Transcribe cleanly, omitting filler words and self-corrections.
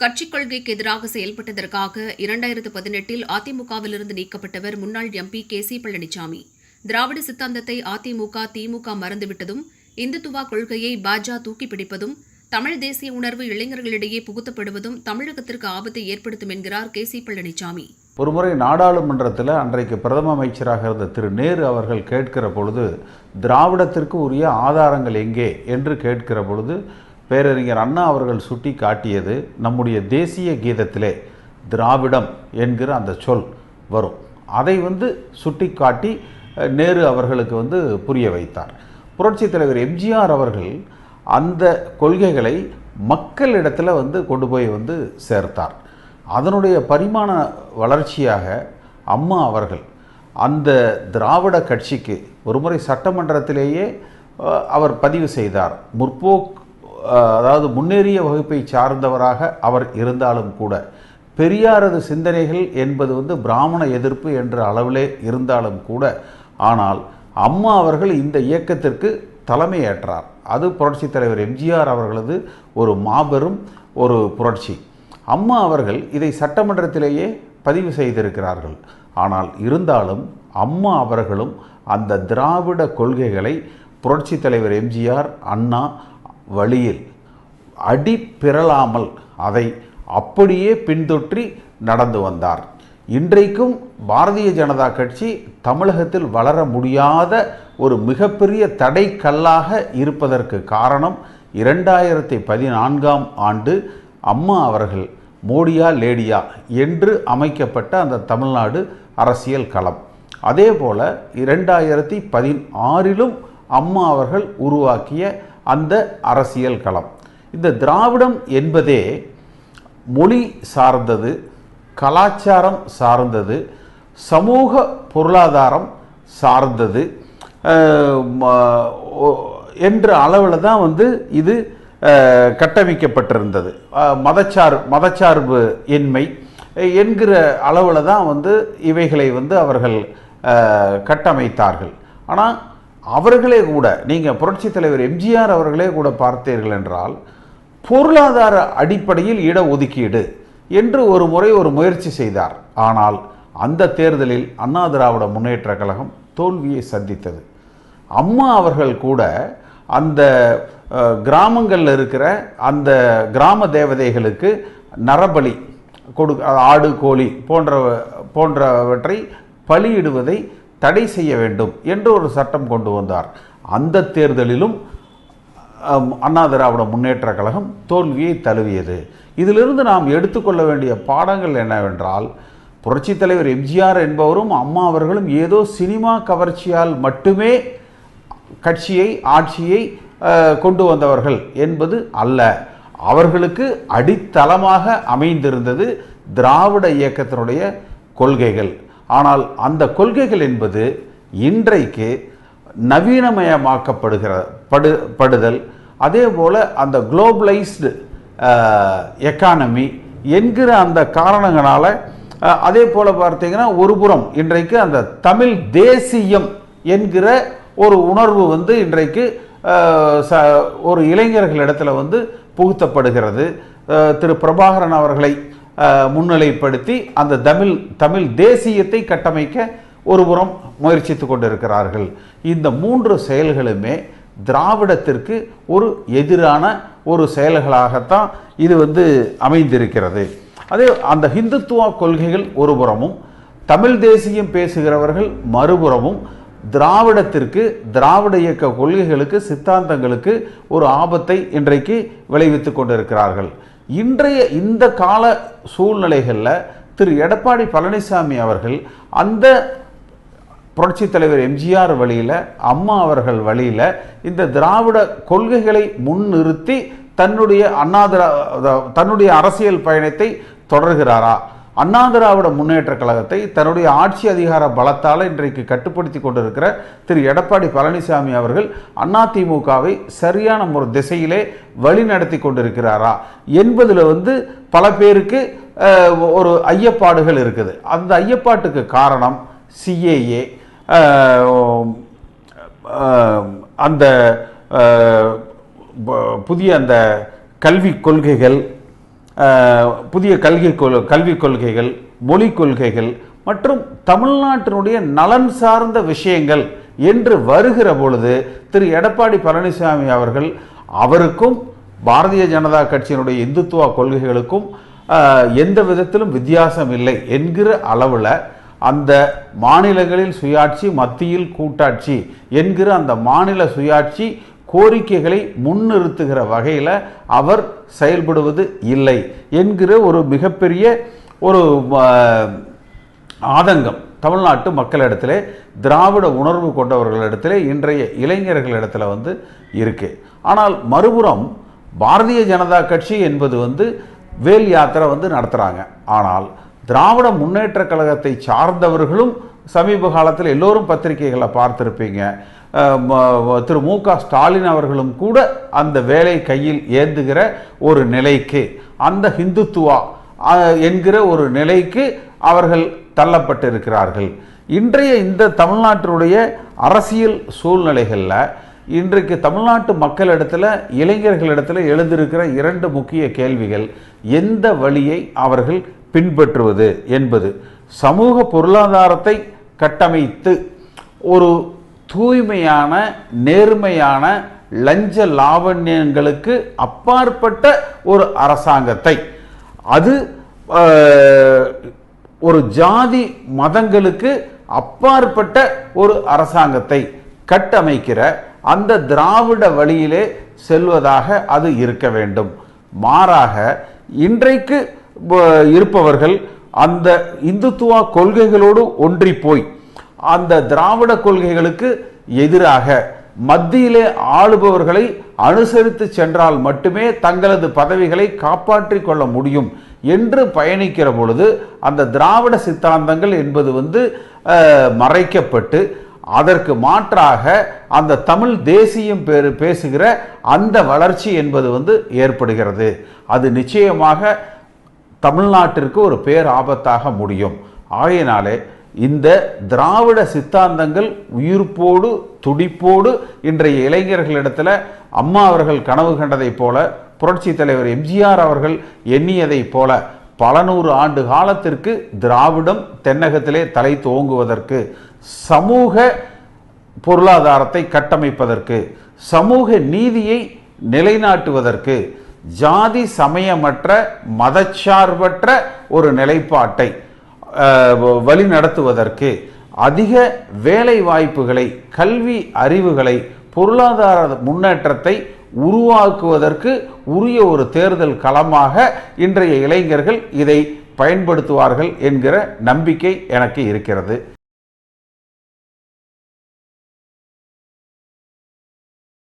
கட்சிக் கொள்கைக்கு எதிராக செயல்பட்டதற்காக 2018 அதிமுகவிலிருந்து நீக்கப்பட்டவர் முன்னாள் எம்பி சி பழனிசாமி. திராவிட சித்தாந்தத்தை அதிமுக, திமுக மறந்துவிட்டதும், இந்துத்துவா கொள்கையை பாஜ தூக்கிப்பிடிப்பதும், தமிழ் தேசிய உணர்வு இளைஞர்களிடையே புகுத்தப்படுவதும் தமிழகத்திற்கு ஆபத்தை ஏற்படுத்தும் என்கிறார் சி பழனிசாமி. ஒருமுறை நாடாளுமன்றத்தில் அன்றைக்கு பிரதம அமைச்சராக இருந்த திரு நேரு அவர்கள் கேட்கிற பொழுது, திராவிடத்திற்கு உரிய ஆதாரங்கள் எங்கே என்று கேட்கிற பொழுது, பேரறிஞர் அண்ணா அவர்கள் சுட்டி காட்டியது நம்முடைய தேசிய கீதத்திலே திராவிடம் என்கிற அந்த சொல் வரும். அதை சுட்டி காட்டி நேரு அவர்களுக்கு புரிய வைத்தார். புரட்சித் தலைவர் எம்ஜிஆர் அவர்கள் அந்த கொள்கைகளை மக்களிடத்தில் கொண்டு போய் சேர்த்தார். அதனுடைய பரிமாண வளர்ச்சியாக அம்மா அவர்கள் அந்த திராவிட கட்சிக்கு ஒருமுறை சட்டமன்றத்திலேயே அவர் பதிவு செய்தார். அதாவது முன்னேறிய வகுப்பை சார்ந்தவராக அவர் இருந்தாலும் கூட, பெரியாரது சிந்தனைகள் என்பது பிராமண எதிர்ப்பு என்ற அளவிலே இருந்தாலும் கூட, ஆனால் அம்மா அவர்கள் இந்த இயக்கத்திற்கு தலைமையேற்றார். அது புரட்சித் தலைவர் எம்ஜிஆர் அவர்களது ஒரு மாபெரும் ஒரு புரட்சி. அம்மா அவர்கள் இதை சட்டமன்றத்திலேயே பதிவு செய்திருக்கிறார்கள். ஆனால் இருந்தாலும் அம்மா அவர்களும் அந்த திராவிட கொள்கைகளை புரட்சித் தலைவர் எம்ஜிஆர் அண்ணா வழியில் அடி பிறலாமல் அதை அப்படியே பின்தொற்றி நடந்து வந்தார். இன்றைக்கும் பாரதிய ஜனதா கட்சி தமிழகத்தில் வளர முடியாத ஒரு மிகப்பெரிய தடைக்கல்லாக இருப்பதற்கு காரணம் 2014ஆம் ஆண்டு அம்மா அவர்கள் மோடியா லேடியா என்று அமைக்கப்பட்ட அந்த தமிழ்நாடு அரசியல் களம். அதே போல் 2016இலும் அம்மா அவர்கள் உருவாக்கிய அந்த அரசியல் களம். இந்த திராவிடம் என்பதே மொழி சார்ந்தது, கலாச்சாரம் சார்ந்தது, சமூக பொருளாதாரம் சார்ந்தது என்ற அளவில் தான் இது கட்டமைக்கப்பட்டிருந்தது. மதச்சார்பு இன்மை என்கிற அளவில் தான் இவைகளை அவர்கள் கட்டமைத்தார்கள். ஆனால் அவர்களே கூட, நீங்கள் புரட்சித் தலைவர் எம்ஜிஆர் அவர்களே கூட பார்த்தீர்கள் என்றால், பொருளாதார அடிப்படையில் இடஒதுக்கீடு என்று ஒரு முறை ஒரு முயற்சி செய்தார். ஆனால் அந்த தேர்தலில் அண்ணா திராவிட முன்னேற்ற கழகம் தோல்வியை சந்தித்தது. அம்மா அவர்கள் கூட அந்த கிராமங்களில் இருக்கிற அந்த கிராம தேவதைகளுக்கு நரபலி ஆடு, கோழி போன்றவற்றை பலியிடுவதை தடை செய்ய வேண்டும் என்று ஒரு சட்டம் கொண்டு வந்தார். அந்த தேர்தலிலும் அண்ணா திராவிட முன்னேற்ற கழகம் தோல்வியை தழுவியது. இதிலிருந்து நாம் எடுத்துக்கொள்ள வேண்டிய பாடங்கள் என்னவென்றால், புரட்சித் தலைவர் எம்ஜிஆர் என்பவரும் அம்மா அவர்களும் ஏதோ சினிமா கவர்ச்சியால் மட்டுமே கட்சியை, ஆட்சியை கொண்டு வந்தவர்கள் என்பது அல்ல. அவர்களுக்கு அடித்தளமாக அமைந்திருந்தது திராவிட இயக்கத்தினுடைய கொள்கைகள். ஆனால் அந்த கொள்கைகள் என்பது இன்றைக்கு நவீனமயமாக்கப்படுதல், அதே போல் அந்த குளோபலைஸ்டு எக்கானமி என்கிற அந்த காரணங்களால், அதே போல் பார்த்தீங்கன்னா ஒருபுறம் இன்றைக்கு அந்த தமிழ் தேசியம் என்கிற ஒரு உணர்வு இன்றைக்கு ஒரு இளைஞர்களிடத்தில் புகுத்தப்படுகிறது. திரு பிரபாகரன் அவர்களை முன்னிலைப்படுத்தி அந்த தமிழ் தேசியத்தை கட்டமைக்க ஒருபுறம் முயற்சித்து கொண்டிருக்கிறார்கள். இந்த மூன்று செயல்களுமே திராவிடத்திற்கு ஒரு எதிரான ஒரு செயல்களாகத்தான் இது அமைந்திருக்கிறது. அதே அந்த ஹிந்துத்துவா கொள்கைகள் ஒருபுறமும், தமிழ் தேசியம் பேசுகிறவர்கள் மறுபுறமும் திராவிடத்திற்கு, திராவிட இயக்க கொள்கைகளுக்கு, சித்தாந்தங்களுக்கு ஒரு ஆபத்தை இன்றைக்கு விளைவித்து கொண்டிருக்கிறார்கள். இன்றைய இந்த கால சூழ்நிலைகளில் திரு எடப்பாடி பழனிசாமி அவர்கள் அந்த புரட்சித் தலைவர் எம்ஜிஆர் வழியில், அம்மா அவர்கள் வழியில் இந்த திராவிட கொள்கைகளை முன்னிறுத்தி தன்னுடைய அரசியல் பயணத்தை தொடர்கிறாரா? அண்ணா திராவிட முன்னேற்ற கழகத்தை தன்னுடைய ஆட்சி அதிகார பலத்தால் இன்றைக்கு கட்டுப்படுத்தி கொண்டிருக்கிற திரு எடப்பாடி பழனிசாமி அவர்கள் அதிமுகவை சரியான ஒரு திசையிலே வழி நடத்தி கொண்டிருக்கிறாரா என்பதில் பல பேருக்கு ஒரு ஐயப்பாடுகள் இருக்குது. அந்த ஐயப்பாட்டுக்கு காரணம் சிஏஏ, அந்த புதிய அந்த கல்வி கொள்கைகள், புதிய கல்விக் கொள்கைகள், மொழிக் கொள்கைகள் மற்றும் தமிழ்நாட்டினுடைய நலன் சார்ந்த விஷயங்கள் என்று வருகிற பொழுது திரு எடப்பாடி பழனிசாமி அவர்கள் அவருக்கும் பாரதிய ஜனதா கட்சியினுடைய இந்துத்துவ கொள்கைகளுக்கும் எந்த விதத்திலும் வித்தியாசம் இல்லை என்கிற அளவில் அந்த மாநிலங்களில் சுயாட்சி, மத்தியில் கூட்டாட்சி என்கிற அந்த மாநில சுயாட்சி கோரிக்கைகளை முன்னிறுத்துகிற வகையில் அவர் செயல்படுவது இல்லை என்கிற ஒரு மிகப்பெரிய ஒரு ஆதங்கம் தமிழ்நாட்டு மக்களிடத்திலே, திராவிட உணர்வு கொண்டவர்களிடத்திலே, இன்றைய இளைஞர்களிடத்தில் இருக்கு. ஆனால் மறுபுறம் பாரதிய ஜனதா கட்சி என்பது வேல் யாத்திரை நடத்துகிறாங்க. ஆனால் திராவிட முன்னேற்ற கழகத்தை சார்ந்தவர்களும் சமீப காலத்தில் எல்லோரும் பத்திரிகைகளை பார்த்திருப்பீங்க. திரு மு க ஸ்டாலின் அவர்களும் கூட அந்த வேலை கையில் ஏந்துகிற ஒரு நிலைக்கு, அந்த ஹிந்துத்துவா என்கிற ஒரு நிலைக்கு அவர்கள் தள்ளப்பட்டிருக்கிறார்கள். இன்றைய இந்த தமிழ்நாட்டினுடைய அரசியல் சூழ்நிலைகளில் இன்றைக்கு தமிழ்நாட்டு மக்களிடத்தில், இளைஞர்களிடத்தில் எழுந்திருக்கிற இரண்டு முக்கிய கேள்விகள்: எந்த வழியை அவர்கள் பின்பற்றுவது என்பது. சமூக பொருளாதாரத்தை கட்டமைத்து ஒரு தூய்மையான, நேர்மையான, லஞ்ச லாவண்யங்களுக்கு அப்பாற்பட்ட ஒரு அரசாங்கத்தை, அது ஒரு ஜாதி மதங்களுக்கு அப்பாற்பட்ட ஒரு அரசாங்கத்தை கட்டமைக்கிற அந்த திராவிட வழியிலே செல்வதாக அது இருக்க வேண்டும். மாறாக இன்றைக்கு இருப்பவர்கள் அந்த இந்துத்துவ கொள்கைகளோடு ஒன்றி போய் அந்த திராவிட கொள்கைகளுக்கு எதிராக மத்தியிலே ஆளுபவர்களை அனுசரித்து சென்றால் மட்டுமே தங்களது பதவிகளை காப்பாற்றிக் கொள்ள முடியும் என்று பயணிக்கிற பொழுது அந்த திராவிட சித்தாந்தங்கள் என்பது மறைக்கப்பட்டு அதற்கு மாற்றாக அந்த தமிழ் தேசியம் பேசுகிற அந்த வளர்ச்சி என்பது ஏற்படுகிறது. அது நிச்சயமாக தமிழ்நாட்டிற்கு ஒரு பேராபத்தாக முடியும். ஆகையினாலே இந்த திராவிட சித்தாந்தங்கள் உயிர்ப்போடு துடிப்போடு இன்றைய இளைஞர்களிடத்தில் அம்மா அவர்கள் கனவு கண்டதைப் போல, புரட்சி தலைவர் எம்ஜிஆர் அவர்கள் எண்ணியதைப் போல பல நூறு ஆண்டு காலத்திற்கு திராவிடம் தென்னகத்திலே தலை தோங்குவதற்கு, சமூக பொருளாதாரத்தை கட்டமைப்பதற்கு, சமூக நீதியை நிலைநாட்டுவதற்கு, ஜாதி சமயமற்ற மதச்சார்பற்ற ஒரு நிலைப்பாட்டை வழிநடத்துவதற்கு, அதிக வேலை வாய்ப்புகளை, கல்வி அறிவுகளை, பொருளாதார முன்னேற்றத்தை உருவாக்குவதற்கு உரிய ஒரு தேர்தல் களமாக இன்றைய இளைஞர்கள் இதை பயன்படுத்துவார்கள் என்கிற நம்பிக்கை எனக்கு இருக்கிறது.